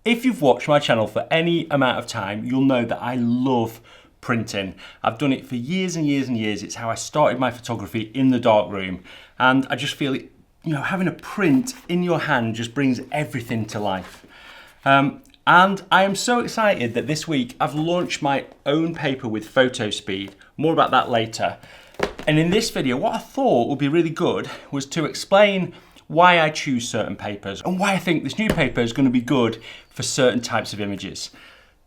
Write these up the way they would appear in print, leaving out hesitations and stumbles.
If you've watched my channel for any amount of time, you'll know that I love printing. I've done it for years and years and years. It's how I started my photography in the darkroom. And I just feel it, having a print in your hand just brings everything to life. And I am so excited that this week I've launched my own paper with photo speed. More about that later. And in this video, what I thought would be really good was to explain why I choose certain papers and why I think this new paper is going to be good for certain types of images.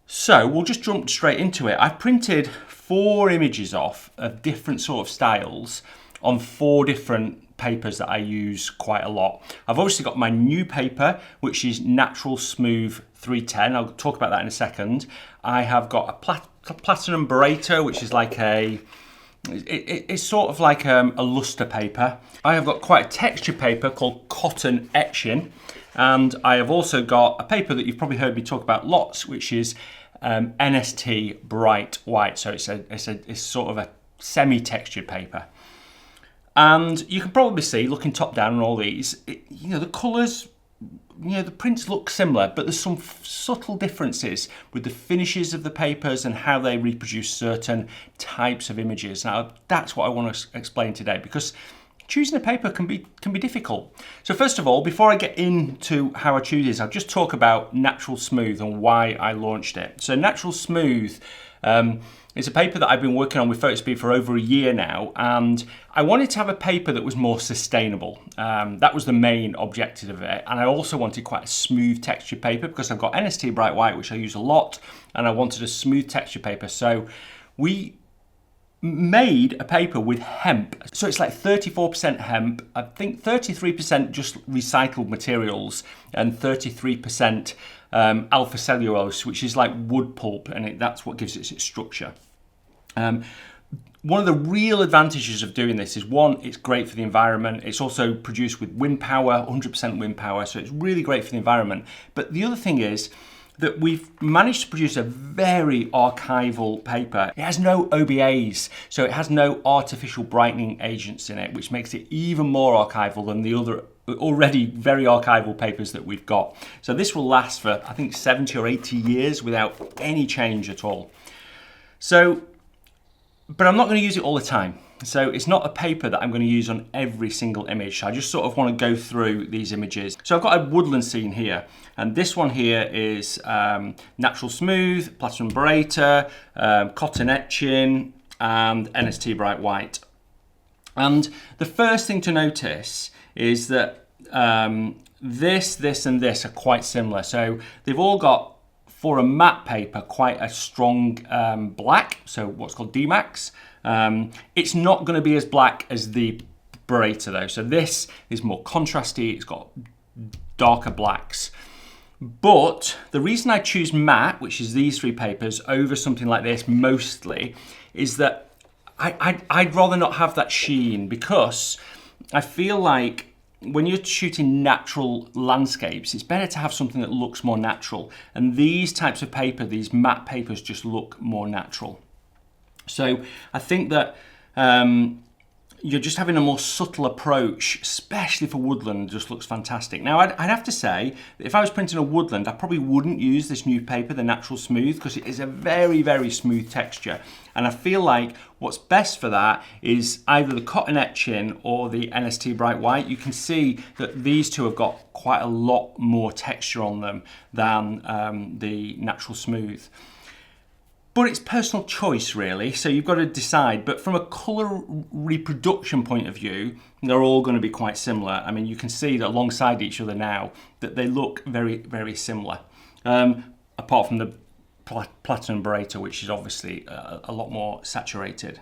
So we'll just jump straight into it. I've printed 4 images off of different sort of styles on 4 different papers that I use quite a lot. I've obviously got my new paper, which is Natural Smooth 310. I'll talk about that in a second. I have got a platinum Barreto, which is like it's sort of like a luster paper. I have got quite a texture paper called Cotton Etching, and I have also got a paper that you've probably heard me talk about lots, which is NST Bright White. So it's sort of a semi-textured paper. And you can probably see, looking top down on all these, the colours, the prints look similar, but there's some subtle differences with the finishes of the papers and how they reproduce certain types of images. Now, that's what I want to explain today, because choosing a paper can be difficult. So first of all, before I get into how I choose this, I'll just talk about Natural Smooth and why I launched it. So Natural Smooth it's a paper that I've been working on with PhotoSpeed for over a year now, and I wanted to have a paper that was more sustainable. That was the main objective of it, and I also wanted quite a smooth texture paper because I've got NST Bright White, which I use a lot, and I wanted a smooth texture paper. So we made a paper with hemp. So it's like 34% hemp, I think 33% just recycled materials, and 33% alpha cellulose, which is like wood pulp, and that's what gives it its structure. One of the real advantages of doing this is, one, it's great for the environment. It's also produced with wind power, 100% wind power, so it's really great for the environment. But the other thing is that we've managed to produce a very archival paper. It has no OBAs, so it has no artificial brightening agents in it, which makes it even more archival than the other already very archival papers that we've got. So this will last for, I think, 70 or 80 years without any change at all. But I'm not going to use it all the time. So it's not a paper that I'm going to use on every single image. I just sort of want to go through these images. So I've got a woodland scene here, and this one here is Natural Smooth, Platinum Barreto, Cotton Etching, and NST Bright White. And the first thing to notice is that this, and this are quite similar. So they've all got, for a matte paper, quite a strong black, so what's called DMAX. It's not going to be as black as the Barreto though. So this is more contrasty, it's got darker blacks. But the reason I choose matte, which is these 3 papers, over something like this mostly, is that I'd rather not have that sheen, because I feel like when you're shooting natural landscapes, it's better to have something that looks more natural. And these types of paper, these matte papers, just look more natural. So I think that you're just having a more subtle approach, especially for woodland, just looks fantastic. Now, I'd have to say that if I was printing a woodland, I probably wouldn't use this new paper, the Natural Smooth, because it is a very, very smooth texture. And I feel like what's best for that is either the Cotton Etching or the NST Bright White. You can see that these two have got quite a lot more texture on them than the Natural Smooth. But it's personal choice, really, so you've got to decide. But from a colour reproduction point of view, they're all going to be quite similar. I mean, you can see that alongside each other now that they look very, very similar. Apart from the Platinum Barreto, which is obviously a lot more saturated.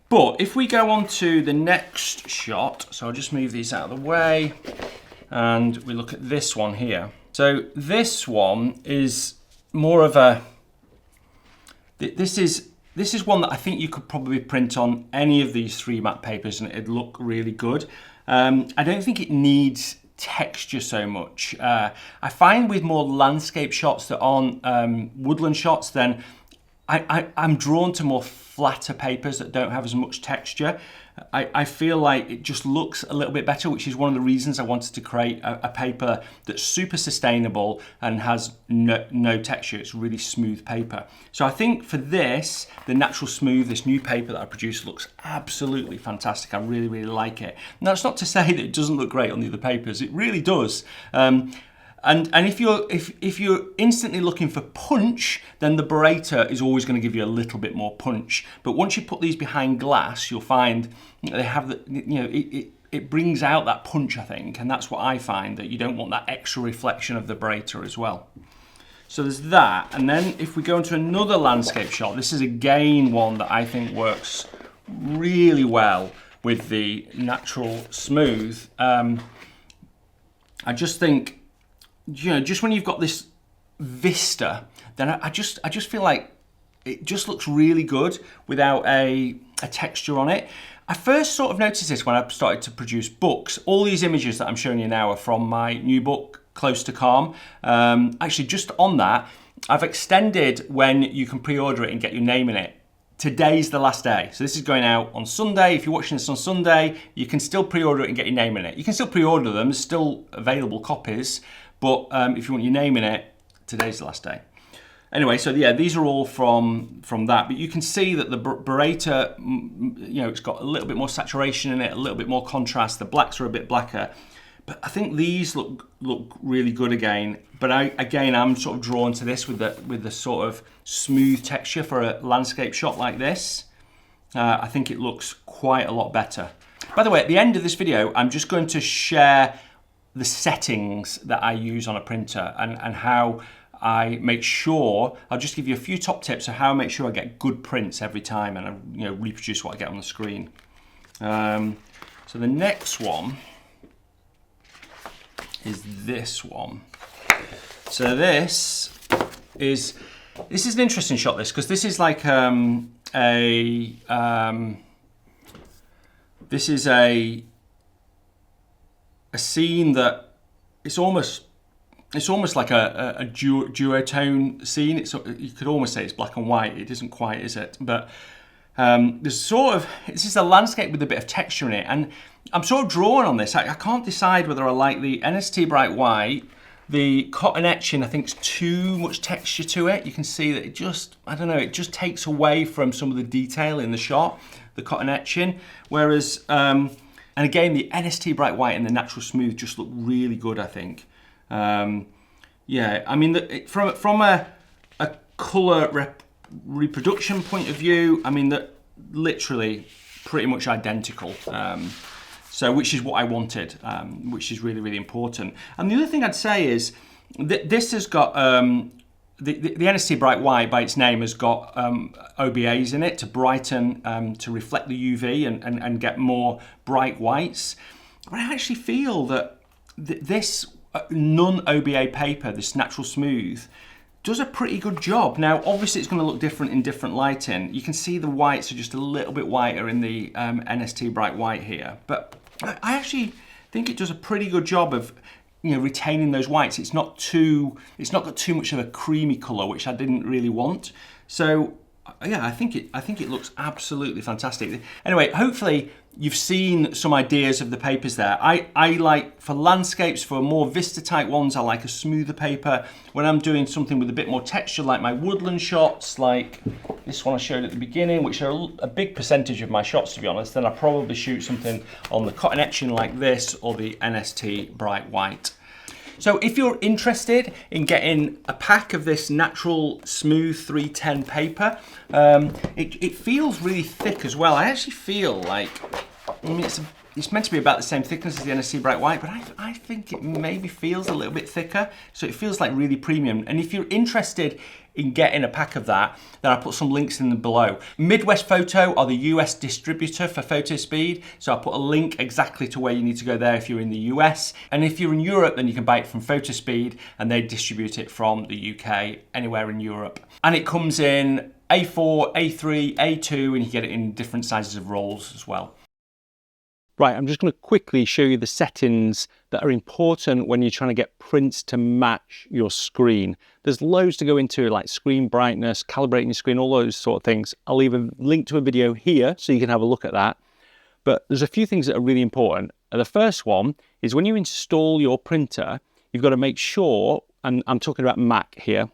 But if we go on to the next shot, so I'll just move these out of the way, and we look at this one here. So this one is more of a... This is one that I think you could probably print on any of these 3 matte papers and it'd look really good. I don't think it needs texture so much. I find with more landscape shots that aren't woodland shots, then I'm drawn to more flatter papers that don't have as much texture. I feel like it just looks a little bit better, which is one of the reasons I wanted to create a paper that's super sustainable and has no texture. It's really smooth paper. So I think for this, the Natural Smooth, this new paper that I produced, looks absolutely fantastic. I really, really like it. Now, it's not to say that it doesn't look great on the other papers. It really does. And if you're instantly looking for punch, then the Beretta is always going to give you a little bit more punch. But once you put these behind glass, you'll find they have it brings out that punch, I think, and that's what I find, that you don't want that extra reflection of the Beretta as well. So there's that, and then if we go into another landscape shot, this is again one that I think works really well with the Natural Smooth. I just think, just when you've got this vista, then I just feel like it just looks really good without a texture on it. I first sort of noticed this when I started to produce books. All these images that I'm showing you now are from my new book, Close to Calm. Actually, just on that, I've extended when you can pre-order it and get your name in it. Today's the last day. So this is going out on Sunday. If you're watching this on Sunday, you can still pre-order it and get your name in it. You can still pre-order them, there's still available copies. But if you want your name in it, today's the last day. Anyway, so yeah, these are all from that. But you can see that the Beretta, it's got a little bit more saturation in it, a little bit more contrast. The blacks are a bit blacker. But I think these look really good again. But I'm sort of drawn to this with the sort of smooth texture for a landscape shot like this. I think it looks quite a lot better. By the way, at the end of this video, I'm just going to share the settings that I use on a printer and how I make sure, I'll just give you a few top tips of how I make sure I get good prints every time and I reproduce what I get on the screen. So the next one is this one. So this is an interesting shot, because this is like this is a scene that it's almost like a duotone scene. You could almost say it's black and white. It isn't quite, is it? But this is a landscape with a bit of texture in it, and I'm sort of drawn on this. I can't decide whether I like the NST Bright White. The cotton etching, I think, is too much texture to it. You can see that it just takes away from some of the detail in the shot, the cotton etching. Whereas, and again, the NST Bright White and the Natural Smooth just look really good, I think. Yeah, I mean, from a colour reproduction point of view, I mean, they're literally pretty much identical. So, which is what I wanted, which is really, really important. And the other thing I'd say is that this has got, the NST Bright White, by its name, has got OBAs in it to brighten, to reflect the UV and get more bright whites. But I actually feel that this non-OBA paper, this Natural Smooth, does a pretty good job. Now, obviously, it's going to look different in different lighting. You can see the whites are just a little bit whiter in the NST Bright White here, but I actually think it does a pretty good job of retaining those whites. It's not got too much of a creamy colour, which I didn't really want. So yeah, I think it looks absolutely fantastic. Anyway, hopefully you've seen some ideas of the papers there. I like, for landscapes, for more vista type ones, I like a smoother paper. When I'm doing something with a bit more texture, like my woodland shots, like this one I showed at the beginning, which are a big percentage of my shots, to be honest, then I probably shoot something on the cotton etching like this, or the NST Bright White. So if you're interested in getting a pack of this Natural Smooth 310 paper, it feels really thick as well. I actually feel like, I mean, it's meant to be about the same thickness as the NST Bright White, but I think it maybe feels a little bit thicker, so it feels like really premium. And if you're interested in getting a pack of that, then I'll put some links in the below. Midwest Photo are the US distributor for PhotoSpeed, so I'll put a link exactly to where you need to go there if you're in the US. And if you're in Europe, then you can buy it from PhotoSpeed, and they distribute it from the UK, anywhere in Europe. And it comes in A4, A3, A2, and you get it in different sizes of rolls as well. Right, I'm just going to quickly show you the settings that are important when you're trying to get prints to match your screen. There's loads to go into, like screen brightness, calibrating your screen, all those sort of things. I'll leave a link to a video here so you can have a look at that. But there's a few things that are really important. The first one is when you install your printer, you've got to make sure, and I'm talking about Mac here,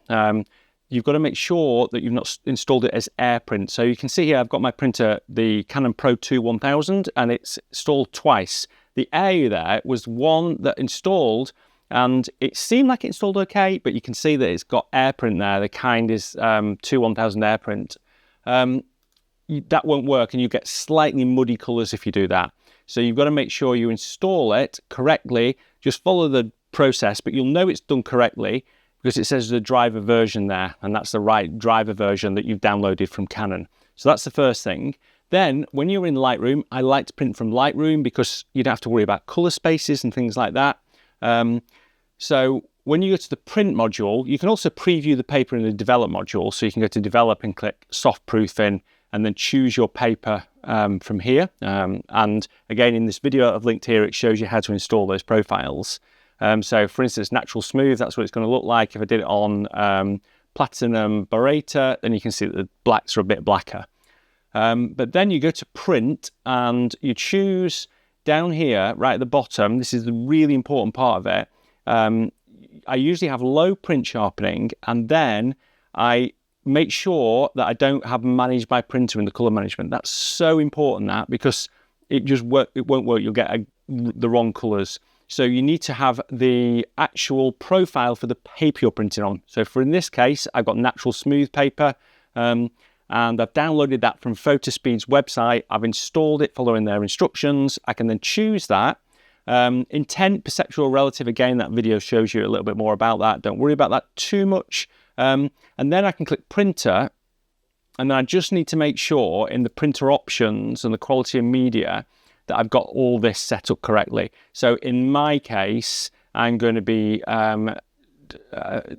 you've got to make sure that you've not installed it as AirPrint. So you can see here I've got my printer, the Canon Pro 2 1000, and it's installed twice. The Air there was one that installed, and it seemed like it installed okay, but you can see that it's got AirPrint there. The kind is 2 1000 AirPrint. That won't work, and you get slightly muddy colors if you do that. So you've got to make sure you install it correctly. Just follow the process, but you'll know it's done correctly because it says the driver version there, and that's the right driver version that you've downloaded from Canon. So that's the first thing. Then when you're in Lightroom, I like to print from Lightroom because you don't have to worry about color spaces and things like that. So when you go to the print module, you can also preview the paper in the develop module. So you can go to develop and click soft proofing and then choose your paper from here. And again, in this video I've linked here, it shows you how to install those profiles. So for instance, natural smooth, that's what it's going to look like. If I did it on platinum Barata, then you can see that the blacks are a bit blacker. But then you go to print and you choose down here, right at the bottom, this is the really important part of it. I usually have low print sharpening, and then I make sure that I don't have manage by printer in the color management. That's so important, that, because it won't work. You'll get the wrong colors. So you need to have the actual profile for the paper you're printing on. So for in this case, I've got natural smooth paper, and I've downloaded that from Photospeed's website. I've installed it following their instructions. I can then choose that. Intent, perceptual, relative, again, that video shows you a little bit more about that. Don't worry about that too much. And then I can click printer, and then I just need to make sure in the printer options and the quality of media that I've got all this set up correctly. So in my case, I'm going to be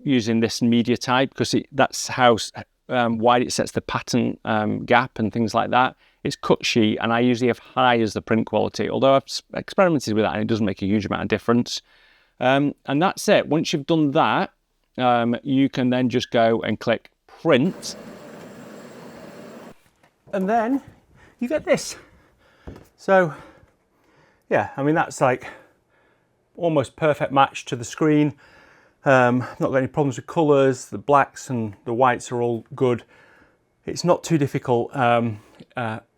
using this media type because that's how wide it sets the pattern gap and things like that. It's cut sheet, and I usually have high as the print quality, although I've experimented with that and it doesn't make a huge amount of difference. And that's it. Once you've done that, you can then just go and click print, and then you get this. So yeah, I mean, that's like almost perfect match to the screen. Not got any problems with colors. The blacks and the whites are all good. It's not too difficult.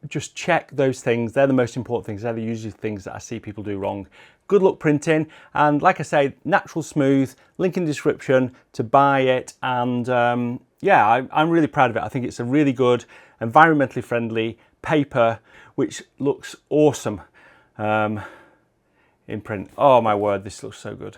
Just check those things. They're the most important things. They're the usual things that I see people do wrong. Good luck printing. And like I say, natural smooth, link in the description to buy it. And yeah, I'm really proud of it. I think it's a really good, environmentally friendly paper, which looks awesome in print. Oh my word, this looks so good.